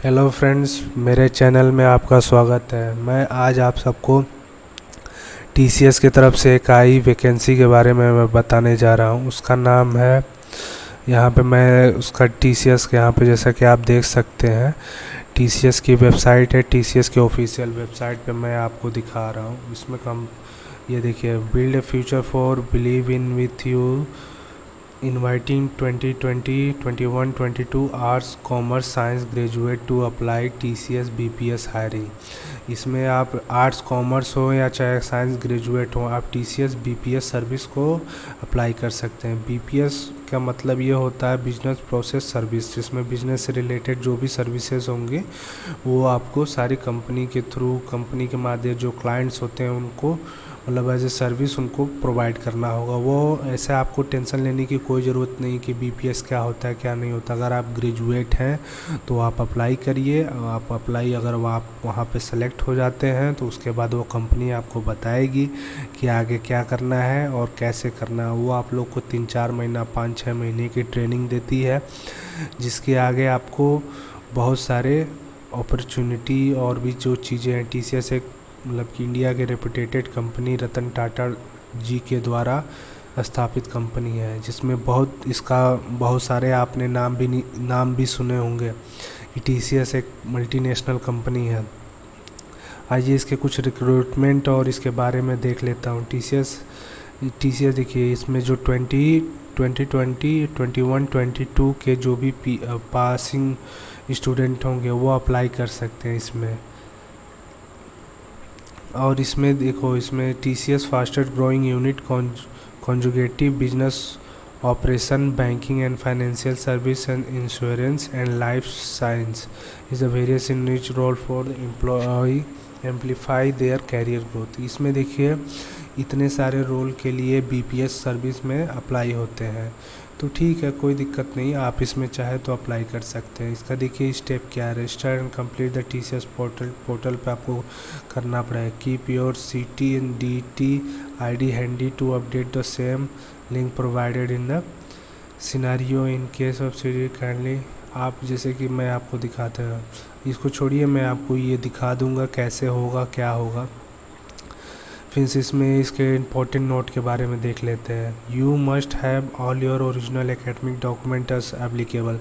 Hello friends, मेरे channel में आपका स्वागत है। मैं आज आप सबको टीसीएस की तरफ से एक आई वैकेंसी के बारे में मैं बताने जा रहा हूँ। उसका नाम है, यहाँ पे मैं उसका टीसीएस के यहाँ पे जैसा कि आप देख सकते हैं, टीसीएस की वेबसाइट है। टीसीएस की ऑफिशियल वेबसाइट पे मैं आपको दिखा रहा हूँ। इसमें कम ये देखिए, build a future for believe in with you inviting 2020, 21, 22 arts commerce science graduate to apply TCS BPS hiring. इसमें आप आर्ट्स कॉमर्स हो या चाहे साइंस ग्रेजुएट हो, आप टीसीएस बीपीएस सर्विस को अप्लाई कर सकते हैं। बीपीएस का मतलब ये होता है बिजनेस प्रोसेस सर्विस, जिसमें बिजनेस से रिलेटेड जो भी सर्विसेज होंगे वो आपको सारी कंपनी के थ्रू, कंपनी के माध्यम जो क्लाइंट्स होते हैं उनको मतलब एज ए सर्विस उनको प्रोवाइड करना होगा। वो ऐसे आपको टेंशन लेने की कोई ज़रूरत नहीं कि बीपीएस क्या होता है क्या नहीं होता। अगर आप ग्रेजुएट हैं तो आप अप्लाई करिए। आप अप्लाई अगर आप वहाँ पे सेलेक्ट हो जाते हैं तो उसके बाद वो कंपनी आपको बताएगी कि आगे क्या करना है और कैसे करना है। वो आप लोग को 3-4 महीना 5-6 महीने की ट्रेनिंग देती है, जिसके आगे आपको बहुत सारे अपॉर्चुनिटी और भी जो चीज़ें हैं। टीसीएस एक मतलब कि इंडिया के रेपुटेटेड कंपनी रतन टाटा जी के द्वारा स्थापित कंपनी है, जिसमें बहुत सारे आपने नाम भी सुने होंगे। टीसीएस एक मल्टीनेशनल कंपनी है। आइए इसके कुछ रिक्रूटमेंट और इसके बारे में देख लेता हूँ। टीसीएस देखिए, इसमें जो 2020, 21, 22 के जो भी पासिंग स्टूडेंट होंगे वो अप्लाई कर सकते हैं इसमें। और इसमें देखो, इसमें TCS fastest growing unit conjugative business operation banking and financial service and insurance and life science is a various in rich role for employ amplify their career growth. इसमें देखिए इतने सारे रोल के लिए बीपीएस सर्विस में apply होते हैं, तो ठीक है, कोई दिक्कत नहीं, आप इसमें चाहे तो अप्लाई कर सकते हैं। इसका देखिए स्टेप क्या है। Register and complete the TCS portal पे आपको करना पड़ेगा। Keep your CT and DT ID handy to update the same link provided in the scenario in case of CD kindly. आप जैसे कि मैं आपको दिखाता हूँ, इसको छोड़िए, मैं आपको ये दिखा दूंगा कैसे होगा क्या होगा। फिर इसमें इसके इम्पोर्टेंट नोट के बारे में देख लेते हैं। You must have all your original academic documents applicable.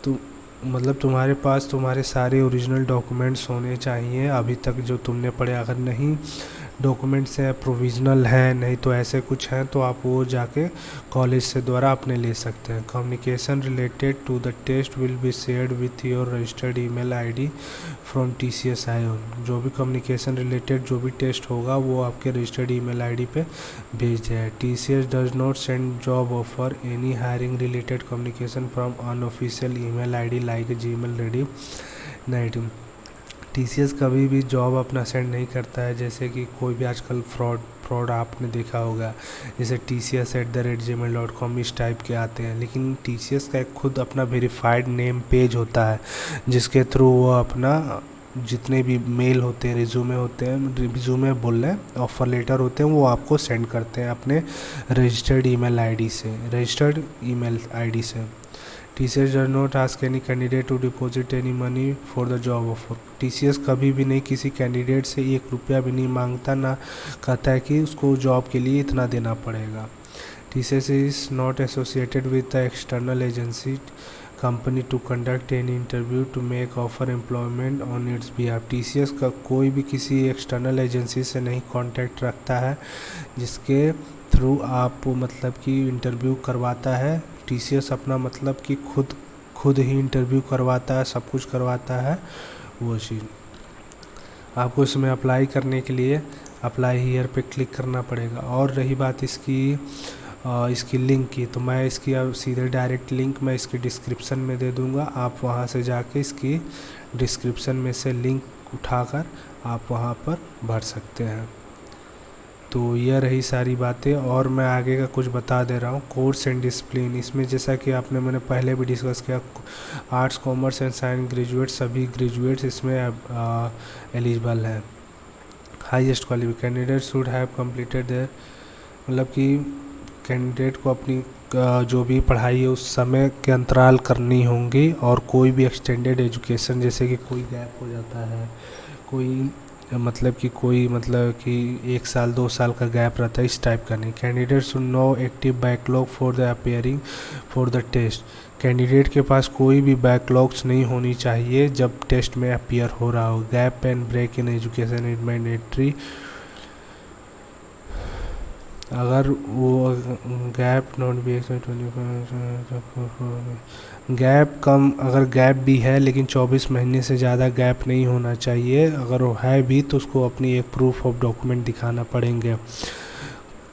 तो मतलब तुम्हारे पास तुम्हारे सारे ओरिजिनल डॉक्यूमेंट्स होने चाहिए अभी तक जो तुमने पढ़े। अगर नहीं डॉक्यूमेंट्स हैं, प्रोविज़नल हैं, नहीं तो ऐसे कुछ हैं, तो आप वो जाके कॉलेज से द्वारा अपने ले सकते हैं। Communication related to the test will be shared with your registered email ID from TCS iON. जो भी कम्युनिकेशन रिलेटेड जो भी टेस्ट होगा वो आपके रजिस्टर्ड ईमेल आईडी पे भेज जाए। TCS does not send job offer any hiring related communication from unofficial email ID like Gmail ready 19। TCS कभी भी जॉब अपना सेंड नहीं करता है, जैसे कि कोई भी आजकल फ्रॉड आपने देखा होगा, जैसे TCS@gmail.com इस टाइप के आते हैं। लेकिन टीसीएस का एक खुद अपना वेरीफाइड नेम पेज होता है, जिसके थ्रू वो अपना जितने भी मेल होते हैं, रिज्यूमे बोल रहे हैं, ऑफर लेटर होते हैं, वो आपको सेंड करते हैं अपने रजिस्टर्ड ईमेल आईडी से। TCS does not ask any candidate to deposit any money for the job offer। TCS कभी भी नहीं किसी कैंडिडेट से 1 रुपया भी नहीं मांगता, ना कहता है कि उसको जॉब के लिए इतना देना पड़ेगा। TCS is not associated with the external agency company to conduct any interview to make offer employment on its behalf। TCS का कोई भी किसी एक्सटर्नल एजेंसी से नहीं कांटेक्ट रखता है जिसके थ्रू आप मतलब कि इंटरव्यू करवाता है। TCS अपना मतलब कि खुद ही इंटरव्यू करवाता है, सब कुछ करवाता है वो चीज़। आपको इसमें अप्लाई करने के लिए अप्लाई हियर पे क्लिक करना पड़ेगा। और रही बात इसकी लिंक की, तो मैं इसकी सीधे डायरेक्ट लिंक मैं इसकी डिस्क्रिप्शन में दे दूंगा। आप वहां से जाके इसकी डिस्क्रिप्शन में से लिंक उठाकर आप वहां पर भर सकते हैं। तो यह रही सारी बातें, और मैं आगे का कुछ बता दे रहा हूँ। कोर्स एंड डिसिप्लिन, इसमें जैसा कि मैंने पहले भी डिस्कस किया, arts commerce and science graduate सभी ग्रेजुएट्स इसमें एलिजिबल हैं। Highest qualification candidate should have completed there, मतलब कि कैंडिडेट को अपनी जो भी पढ़ाई है उस समय के अंतराल करनी होंगी, और कोई भी एक्सटेंडेड एजुकेशन जैसे कि कोई गैप हो जाता है, कोई मतलब कि 1 साल 2 साल का गैप रहता है, इस टाइप का नहीं। Candidate should no active backlog for the appearing for the test. Candidate के पास कोई भी बैकलॉग्स नहीं होनी चाहिए जब टेस्ट में अपियर हो रहा हो। Gap and break in education is mandatory. अगर वो gap not be gap come, अगर गैप भी है लेकिन 24 महीने से ज़्यादा गैप नहीं होना चाहिए। अगर वो है भी तो उसको अपनी एक प्रूफ ऑफ डॉक्यूमेंट दिखाना पड़ेंगे।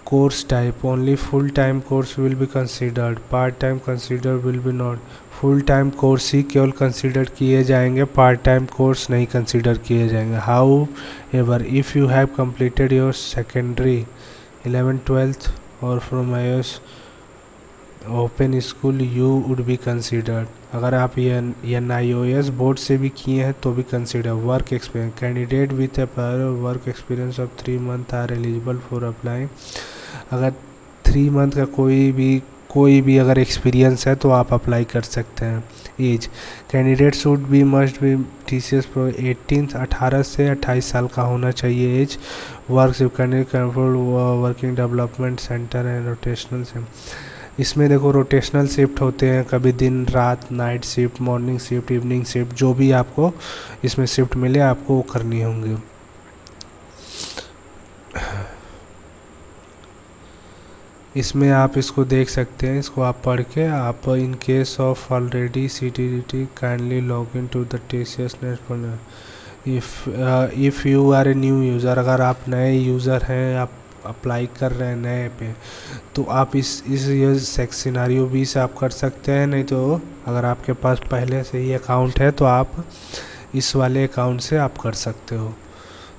Course type only full time course will be considered, part time consider will be not. Full time course ही केवल कंसिडर किए जाएंगे, पार्ट टाइम कोर्स नहीं कंसिडर किए जाएंगे। However if you have completed your secondary 11th-12th और from IOS open school you would be considered. अगर आप NIOS बोर्ड से भी किए हैं तो भी consider. Work experience candidate with a prior work experience of 3 month are eligible for apply. अगर 3 मंथ का कोई भी अगर एक्सपीरियंस है तो आप अप्लाई कर सकते हैं। Age candidate should be must be TCS pro 18 से 28 साल का होना चाहिए age. Work working development centre and rotational shift. इसमें देखो रोटेशनल शिफ्ट होते हैं, कभी दिन रात, night shift, morning shift, evening shift, जो भी आपको इसमें शिफ्ट मिले आपको वो करनी होंगी। इसमें आप इसको देख सकते हैं, इसको आप पढ़ के आप in case of already CTDT kindly log in to the TCS net. If you are a new user, अगर आप नए यूज़र हैं, आप अप्लाई कर रहे हैं नए पे, तो आप इस ये सिनेरियो भी से आप कर सकते हैं। नहीं तो अगर आपके पास पहले से ही अकाउंट है तो आप इस वाले अकाउंट से आप कर सकते हो।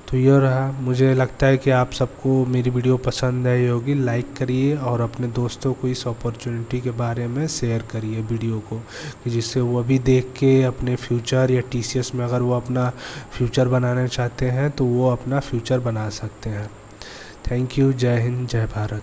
तो ये रहा, मुझे लगता है कि आप सबको मेरी वीडियो पसंद आई होगी। लाइक करिए और अपने दोस्तों को इस अपॉर्चुनिटी के बारे में शेयर करिए वीडियो को, कि जिससे वो भी देख के अपने फ्यूचर या TCS में अगर वो अपना फ्यूचर बनाना चाहते हैं तो वो अपना फ्यूचर बना सकते हैं। Thank you. जय हिंद, जय भारत।